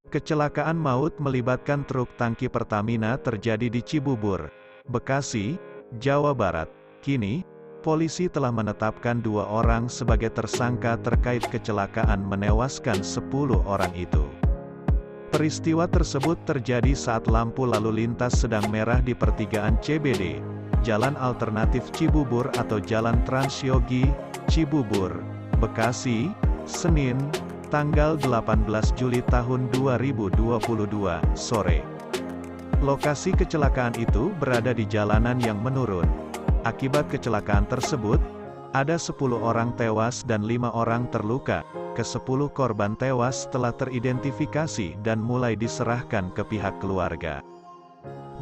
Kecelakaan maut melibatkan truk tangki Pertamina terjadi di Cibubur, Bekasi, Jawa Barat. Kini, polisi telah menetapkan 2 orang sebagai tersangka terkait kecelakaan menewaskan 10 orang itu. Peristiwa tersebut terjadi saat lampu lalu lintas sedang merah di pertigaan CBD, Jalan Alternatif Cibubur atau Jalan Transyogi, Cibubur, Bekasi, Senin, tanggal 18 Juli tahun 2022, sore. Lokasi kecelakaan itu berada di jalanan yang menurun. Akibat kecelakaan tersebut, ada 10 orang tewas dan 5 orang terluka. Ke-10 korban tewas telah teridentifikasi dan mulai diserahkan ke pihak keluarga.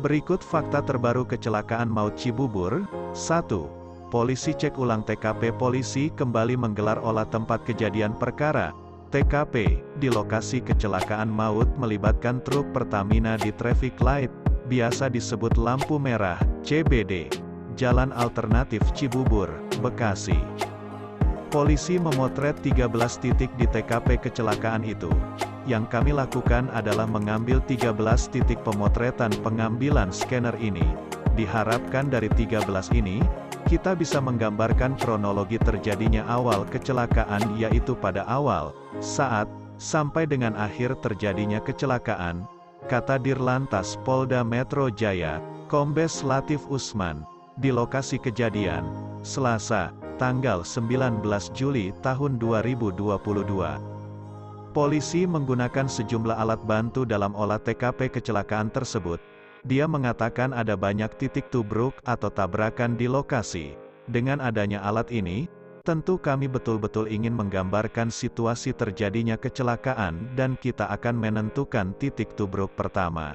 Berikut fakta terbaru kecelakaan maut Cibubur. 1. Polisi cek ulang TKP. Polisi kembali menggelar olah tempat kejadian perkara TKP, di lokasi kecelakaan maut melibatkan truk Pertamina di traffic light, biasa disebut lampu merah, CBD, Jalan Alternatif Cibubur, Bekasi. Polisi memotret 13 titik di TKP kecelakaan itu. Yang kami lakukan adalah mengambil 13 titik pemotretan pengambilan scanner ini. Diharapkan dari 13 ini, kita bisa menggambarkan kronologi terjadinya awal kecelakaan, yaitu pada awal, saat, sampai dengan akhir terjadinya kecelakaan, kata Dirlantas Polda Metro Jaya, Kombes Latif Usman, di lokasi kejadian, Selasa, tanggal 19 Juli tahun 2022. Polisi menggunakan sejumlah alat bantu dalam olah TKP kecelakaan tersebut. Dia mengatakan ada banyak titik tubruk atau tabrakan di lokasi. Dengan adanya alat ini, tentu kami betul-betul ingin menggambarkan situasi terjadinya kecelakaan dan kita akan menentukan titik tubruk pertama.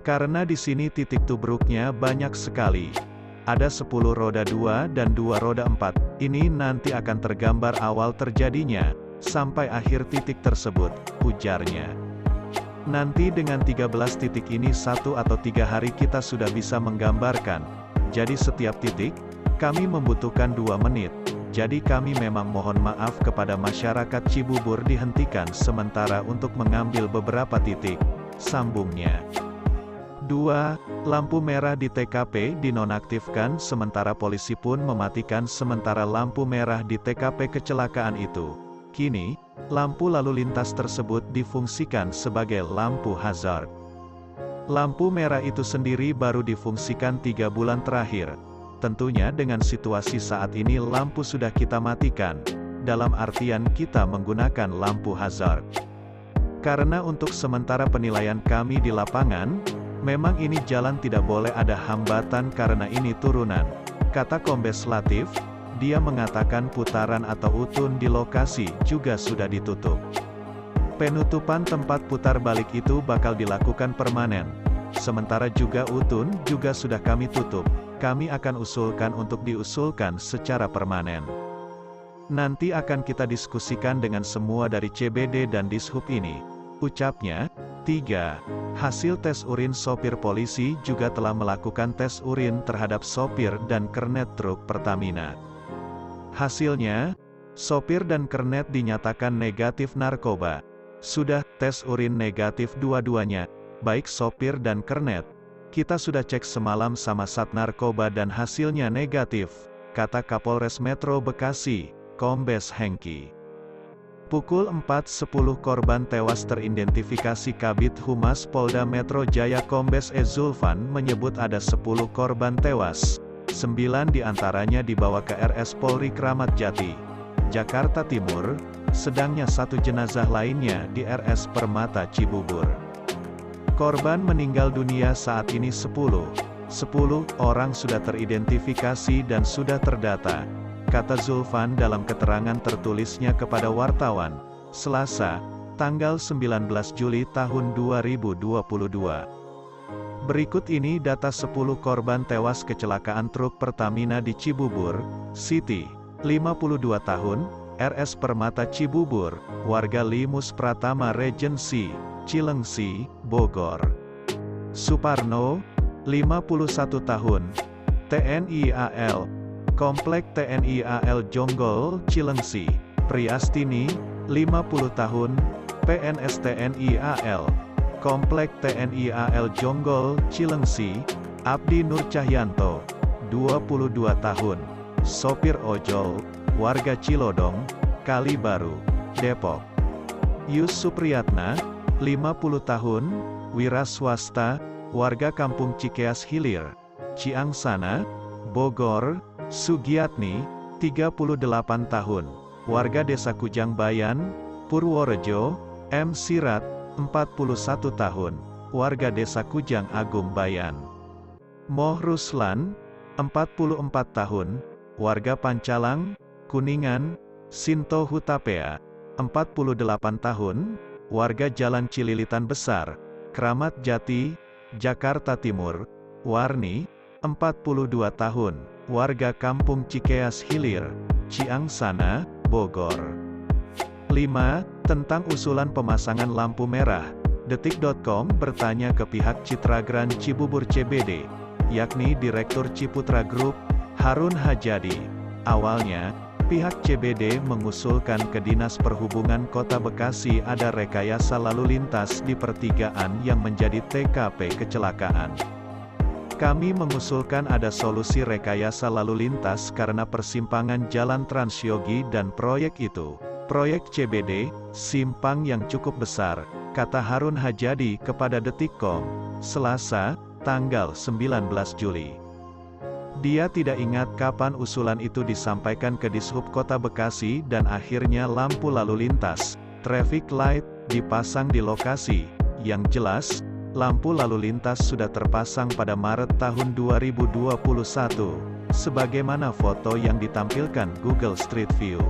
Karena di sini titik tubruknya banyak sekali. Ada 10 roda 2 dan 2 roda 4. Ini nanti akan tergambar awal terjadinya, sampai akhir titik tersebut, ujarnya. Nanti dengan 13 titik ini 1 atau 3 hari kita sudah bisa menggambarkan. Jadi setiap titik, kami membutuhkan 2 menit. Jadi kami memang mohon maaf kepada masyarakat Cibubur dihentikan sementara untuk mengambil beberapa titik, sambungnya. 2. Lampu merah di TKP dinonaktifkan sementara polisi pun mematikan sementara lampu merah di TKP kecelakaan itu. Kini, lampu lalu lintas tersebut difungsikan sebagai lampu hazard. Lampu merah itu sendiri baru difungsikan 3 bulan terakhir. Tentunya dengan situasi saat ini lampu sudah kita matikan, dalam artian kita menggunakan lampu hazard. Karena untuk sementara penilaian kami di lapangan, memang ini jalan tidak boleh ada hambatan karena ini turunan, kata Kombes Latif. Dia mengatakan putaran atau utun di lokasi juga sudah ditutup. Penutupan tempat putar balik itu bakal dilakukan permanen. Sementara juga utun juga sudah kami tutup. Kami akan usulkan untuk diusulkan secara permanen. Nanti akan kita diskusikan dengan semua dari CBD dan Dishub ini, ucapnya. 3. Hasil tes urin sopir. Polisi juga telah melakukan tes urin terhadap sopir dan kernet truk Pertamina. Hasilnya, sopir dan kernet dinyatakan negatif narkoba. Sudah tes urin negatif dua-duanya, baik sopir dan kernet. Kita sudah cek semalam sama Sat Narkoba dan hasilnya negatif, kata Kapolres Metro Bekasi, Kombes Hengki. Pukul 4.10 korban tewas teridentifikasi. Kabid Humas Polda Metro Jaya Kombes Zulfan menyebut ada 10 korban tewas. 9 diantaranya dibawa ke RS Polri Kramat Jati, Jakarta Timur, sedangnya 1 jenazah lainnya di RS Permata Cibubur. Korban meninggal dunia saat ini 10 orang sudah teridentifikasi dan sudah terdata, kata Zulfan dalam keterangan tertulisnya kepada wartawan, Selasa, tanggal 19 Juli tahun 2022. Berikut ini data 10 korban tewas kecelakaan truk Pertamina di Cibubur City, 52 tahun, RS Permata Cibubur, warga Limus Pratama Regency, Cilengsi, Bogor. Suparno, 51 tahun, TNI AL, Komplek TNI AL Jonggol, Cilengsi. Priastini, 50 tahun, PNS TNI AL, Komplek TNI AL Jonggol, Cilengsi, Abdi Nur Cahyanto, 22 tahun, sopir ojol, warga Cilodong, Kalibaru, Depok. Yus Supriyatna, 50 tahun, wira swasta, warga Kampung Cikeas Hilir, Ciangsana, Bogor. Sugiyatni, 38 tahun, warga Desa Kujang Bayan, Purworejo. M. Sirat, 41 tahun, warga Desa Kujang Agung Bayan. Moh Ruslan, 44 tahun, warga Pancalang, Kuningan. Sinto Hutapea, 48 tahun, warga Jalan Cililitan Besar, Kramat Jati, Jakarta Timur. Warni, 42 tahun, warga Kampung Cikeas Hilir, Ciangsana, Bogor. 5. Tentang usulan pemasangan lampu merah, Detik.com bertanya ke pihak Citragrand Cibubur CBD, yakni Direktur Ciputra Group, Harun Hajadi. Awalnya, pihak CBD mengusulkan ke Dinas Perhubungan Kota Bekasi ada rekayasa lalu lintas di pertigaan yang menjadi TKP kecelakaan. Kami mengusulkan ada solusi rekayasa lalu lintas karena persimpangan Jalan Transyogi dan proyek itu, proyek CBD, simpang yang cukup besar, kata Harun Hajadi kepada Detik.com, Selasa, tanggal 19 Juli. Dia tidak ingat kapan usulan itu disampaikan ke Dishub Kota Bekasi dan akhirnya lampu lalu lintas, traffic light, dipasang di lokasi. Yang jelas, lampu lalu lintas sudah terpasang pada Maret tahun 2021, sebagaimana foto yang ditampilkan Google Street View.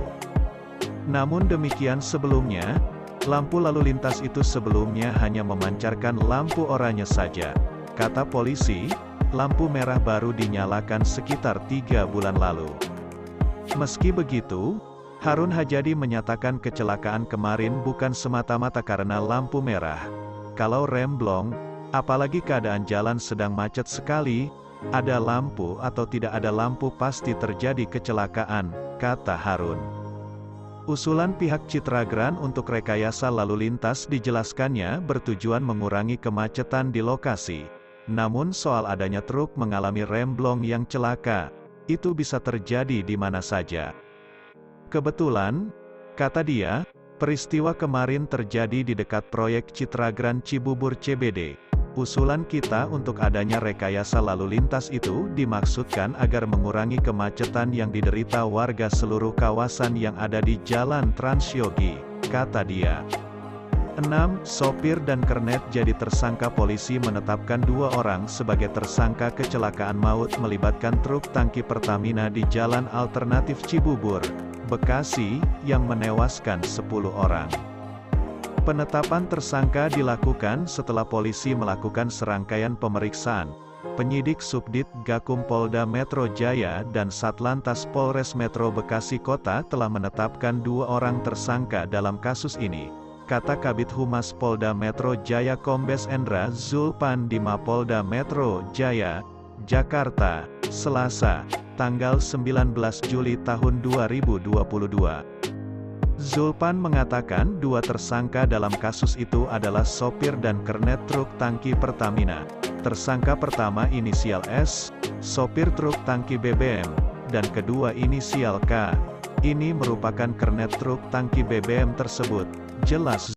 Namun demikian sebelumnya, lampu lalu lintas itu sebelumnya hanya memancarkan lampu oranye saja. Kata polisi, lampu merah baru dinyalakan sekitar 3 bulan lalu. Meski begitu, Harun Hajadi menyatakan kecelakaan kemarin bukan semata-mata karena lampu merah. Kalau remblong, apalagi keadaan jalan sedang macet sekali, ada lampu atau tidak ada lampu pasti terjadi kecelakaan, kata Harun. Usulan pihak Citragrand untuk rekayasa lalu lintas dijelaskannya bertujuan mengurangi kemacetan di lokasi. Namun soal adanya truk mengalami remblong yang celaka, itu bisa terjadi di mana saja. Kebetulan, kata dia, peristiwa kemarin terjadi di dekat proyek Citragrand Cibubur CBD. Usulan kita untuk adanya rekayasa lalu lintas itu dimaksudkan agar mengurangi kemacetan yang diderita warga seluruh kawasan yang ada di Jalan Transyogi, kata dia. 6. Sopir dan kernet jadi tersangka. Polisi menetapkan 2 orang sebagai tersangka kecelakaan maut melibatkan truk tangki Pertamina di Jalan Alternatif Cibubur, Bekasi, yang menewaskan 10 orang. Penetapan tersangka dilakukan setelah polisi melakukan serangkaian pemeriksaan. Penyidik Subdit Gakum Polda Metro Jaya dan Satlantas Polres Metro Bekasi Kota telah menetapkan 2 orang tersangka dalam kasus ini, kata Kabid Humas Polda Metro Jaya Kombes Endra Zulpan di Mapolda Metro Jaya, Jakarta, Selasa, tanggal 19 Juli tahun 2022. Zulpan mengatakan 2 tersangka dalam kasus itu adalah sopir dan kernet truk tangki Pertamina. Tersangka pertama inisial S, sopir truk tangki BBM, dan kedua inisial K. Ini merupakan kernet truk tangki BBM tersebut, jelas